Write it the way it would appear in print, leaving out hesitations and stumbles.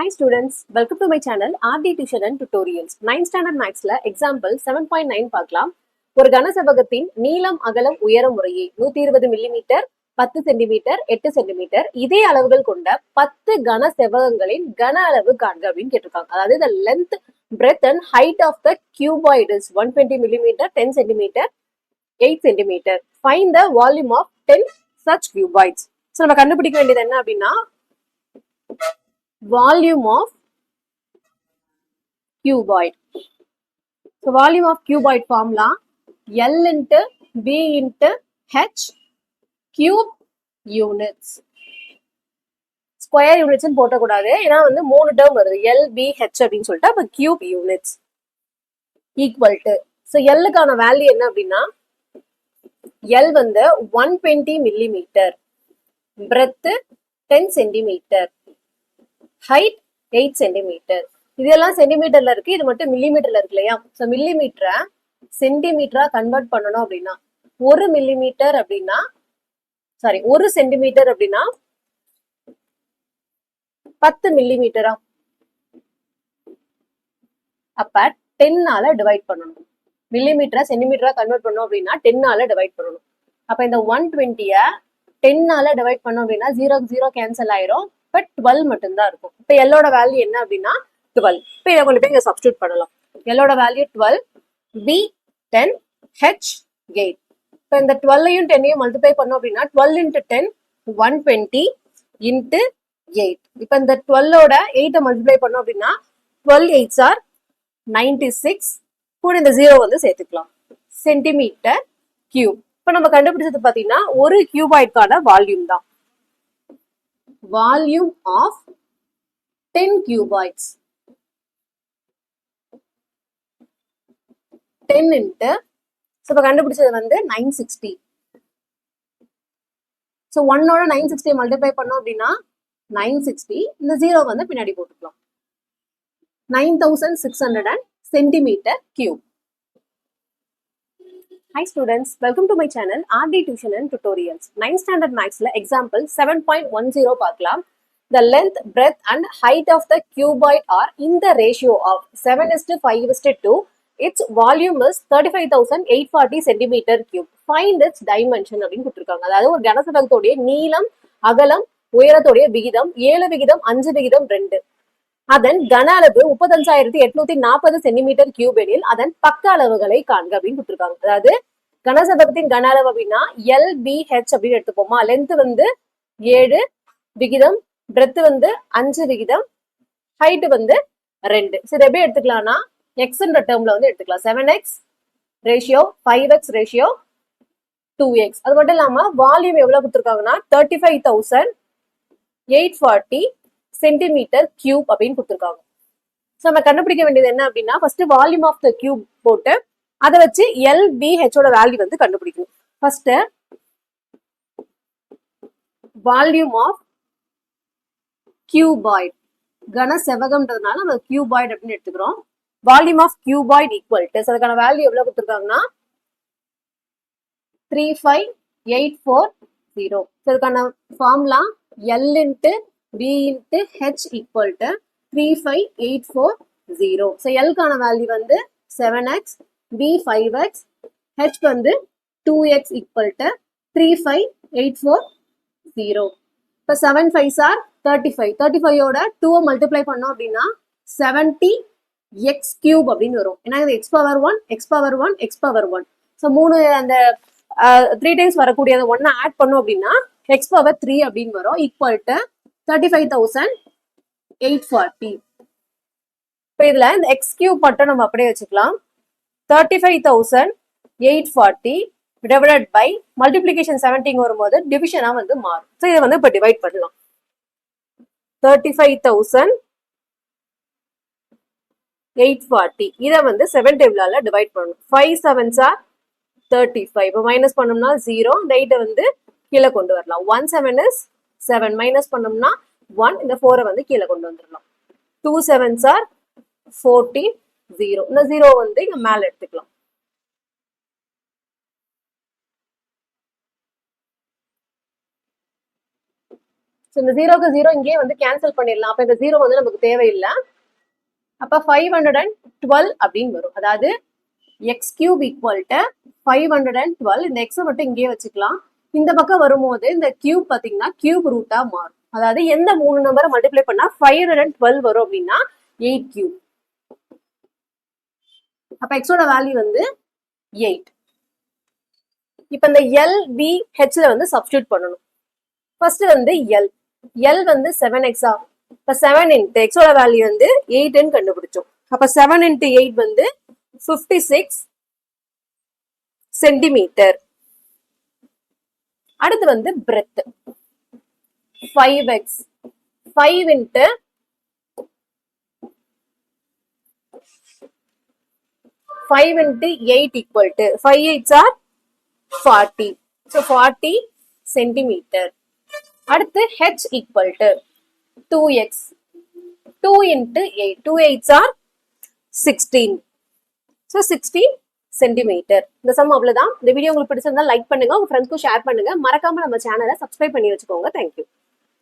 Hi students, welcome to my channel RD Tuition and Tutorials. 9th Standard Mathsல example 7.9 பார்க்கலாம். ஒரு கனசெவ்வகத்தின் நீளம் அகலம் உயரம் முறையே 120 மில்லிமீட்டர் 10 சென்டிமீட்டர் 8 சென்டிமீட்டர் இதே அளவுகள் கொண்ட 10 கனசெவ்வகங்களின் கன அளவு காண்க அப்படின்னு கேட்டிருக்காங்க. அதாவது the length, breadth and height of the cuboid is 120 millimeter, 10 centimeter, 8 centimeter. Find the volume of 10 such cuboids. So நம்ம கண்டுபிடிக்க வேண்டியது என்ன அப்படின்னா volume of cuboid. So volume of cuboid formula L into B into H cube units. Square units போட்டக்கூடாது ஏன்னா வந்து 3 term வருது L B H அப்படின்னு சொல்லிட்டு அப்ப cube units equal to. So L க்கான வேல்யூ என்ன அப்படின்னா L வந்து 120 millimeter, breadth 10 centimeter, height 8 centimetre. இதெல்லாம் சென்டிமீட்டர்ல இருக்கு, இது மட்டும் மில்லிமீட்டர்ல இருக்கு இல்லையா? ஸோ மில்லிமீட்டரை சென்டிமீட்டரா கன்வெர்ட் பண்ணணும் அப்படின்னா ஒரு மில்லிமீட்டர் அப்படின்னா ஒரு சென்டிமீட்டர் அப்படின்னா 10 மில்லிமீட்டரா? அப்ப 10 டிவைட் பண்ணணும். மில்லிமீட்டரா சென்டிமீட்டரா கன்வெர்ட் பண்ணோம் அப்படின்னா 10 டிவைட் பண்ணணும். அப்ப இந்த 120 10 டிவைட் பண்ணோம் அப்படின்னா 0 கேன்சல் ஆயிரும். பட் 12 மட்டும்தான் இருக்கும். இப்போ எல்லோட வேல்யூ என்ன அப்படின்னா 12. இப்போ இதை கொண்டு போய் இங்க சப்ஸ்டியூட் பண்ணலாம். எல்லோட வேல்யூ 12, B 10, H 8. இப்போ இந்த 12ஐயும் 10ஐயும் மல்டிப்ளை பண்ணோம் அப்படின்னா 12 into 10 120 into 8. இப்போ இந்த 12ஓட 8ஐ மல்டிப்ளை பண்ணோம் அப்படின்னா 12 8s are 96. கூட இந்த 0 வந்து சேர்த்துக்கலாம். Centimetre cube. இப்போ நம்ம கண்டுபிடிச்சது பார்த்தீங்கன்னா ஒரு கியூபாய்டுக்கான வால்யூம் தான். Volume of 10 cuboids. 10 into, so இப்ப கண்டுபிடிச்சது வந்து 960. So 1ஓட 960 மல்டிப்ளை பண்ணோம் அப்படின்னா 960, இந்த 0 வந்து பின்னாடி போட்டுக்கலாம். 9600 centimetre cube. Hi students, welcome to my channel RD Tuition and Tutorials. 9th Standard Mathsல example 7.10 பார்க்கலாம். The length, breadth and height of the cuboid are in the ratio of 7:5:2. Its volume is 35,840 centimeter cube. Find its dimension அப்படின்னு கொடுத்துருக்காங்க. அதாவது ஒரு கனசெவ்வகத்தோடைய நீளம், அகலம், உயரத்தோடைய விகிதம் 7:5:2. அதன் கன அளவு 35,840 சென்டிமீட்டர் கியூப் எனில் அதன் பக்க அளவுகளை காண்க அப்படின்னு கொடுத்துருக்காங்க. அதாவது கனசெவ்வகத்தின் கன அளவு அப்படின்னா LBH அப்படின்னு எடுத்துப்போமா. லென்த் வந்து 7 விகிதம், பிரெத் வந்து 5 விகிதம், ஹைட் வந்து 2. சரி, எப்படி எடுத்துக்கலாம்னா எக்ஸ்ன்ற டேர்ம்ல வந்து எடுத்துக்கலாம். 7x ratio 5x ratio 2x. அது மட்டும் இல்லாம வால்யூம் எவ்வளவு கொடுத்துருக்காங்கன்னா 35,840 சென்டிமீட்டர் கியூப் அப்படின்னு கொடுத்துருக்காங்க. ஸோ நம்ம கண்டுபிடிக்க வேண்டியது என்ன அப்படின்னா first volume of the cube போட்டு அதை வச்சு LBHோட வேல்யூ வந்து கண்டுபிடிக்கணும். ஃபர்ஸ்ட் வால்யூம் ஆஃப் கியூபாய்ட், கன செவ்வகம்ன்றதுனால நம்ம கியூபாய்ட் அப்படின்னு எடுத்துக்கிறோம். Volume of cuboid equal to, அதுக்கான வேல்யூ எவ்வளவு கொடுத்துருக்காங்கன்னா 35,840. அதுக்கான formula L into B into H equal to 35,840. So L கான வேல்யூ வந்து 7x, B 5x, H வந்து 2x equal to 35,840. இப்போ 7 5s are 35. 35ஓட 2 மல்டிப்ளை பண்ணோம் அப்படின்னா 70x cube அப்படின்னு வரும். ஏன்னா இது x power 1, x power 1, x power 1. So 3 அந்த 3 டைம்ஸ் வரக்கூடிய அந்த 1 ஆட் பண்ணோம் அப்படின்னா x power 3 அப்படின்னு வரும். Equal to 35,840. இப்போ இதுல இந்த எக்ஸ் கியூப் மட்டும் நம்ம அப்படியே வச்சுக்கலாம். 35,840 டிவைடட் பை மல்டிப்ளிகேஷன் 17 வரும்போது டிவிஷனா வந்து மாறும். ஸோ இதை வந்து இப்போ டிவைட் பண்ணலாம். 35,840 இதை வந்து 7 டேபிளால டிவைட் பண்ணணும். 5 7s are 35. இப்போ மைனஸ் பண்ணோம்னா 0, இந்த 8 வந்து கீழே கொண்டு வரலாம். 1 7 is 7, மைனஸ் பண்ணோம்னா 1, இந்த 4 வந்து கீழே கொண்டு வந்துடலாம். 2 7s are 14, 0. இந்த 0 வந்து இங்க மேல எடுத்துக்கலாம். ஸோ இந்த 0க்கு 0 இங்கே வந்து கேன்சல் பண்ணிடலாம். அப்போ இந்த 0 வந்து நமக்கு தேவையில்லை. அப்போ 512 அப்படின்னு வரும். அதாவது எக்ஸ் கியூப் ஈக்குவல் டு 512. இந்த எக்ஸை மட்டும் இங்கேயே வச்சுக்கலாம். இந்த பக்கம் வரும்போது இந்த கியூப் பார்த்தீங்கன்னா கியூப் ரூட்டா மாறும். அதாவது எந்த 3 நம்பரை மல்டிப்ளை பண்ணா 512 வரும் அப்படின்னா 8 கியூப். அப்ப எக்ஸோட வேல்யூ வந்து 8. இப்ப இந்த எல் பி ஹெச்ல வந்து சப்ஸ்டியூட் பண்ணணும். ஃபர்ஸ்ட் வந்து எல் வந்து 7x. இப்ப 7 இன்ட்டு எக்ஸோட வேல்யூ வந்து 8ன்னு கண்டுபிடிச்சோம். அப்ப 7 இன்ட்டு 8 வந்து 56 சென்டிமீட்டர். அடுத்து வந்து breadth 5x. 5 into 5 into 8 equal to 5 8s are 40. So 40 centimeter. அடுத்து h equal to 2x. 2 into 8. 2 8s are 16. So 16 centimeter. இந்த சம் அவ்வளவுதான். இந்த வீடியோ உங்களுக்கு பிடிச்சிருந்தா லைக் பண்ணுங்க, உங்க ஃப்ரெண்ட்ஸ்க்கு ஷேர் பண்ணுங்க. மறக்காம நம்ம சேனலை சப்ஸ்கிரைப் பண்ணி வச்சுக்கோங்க. தேங்க்யூ.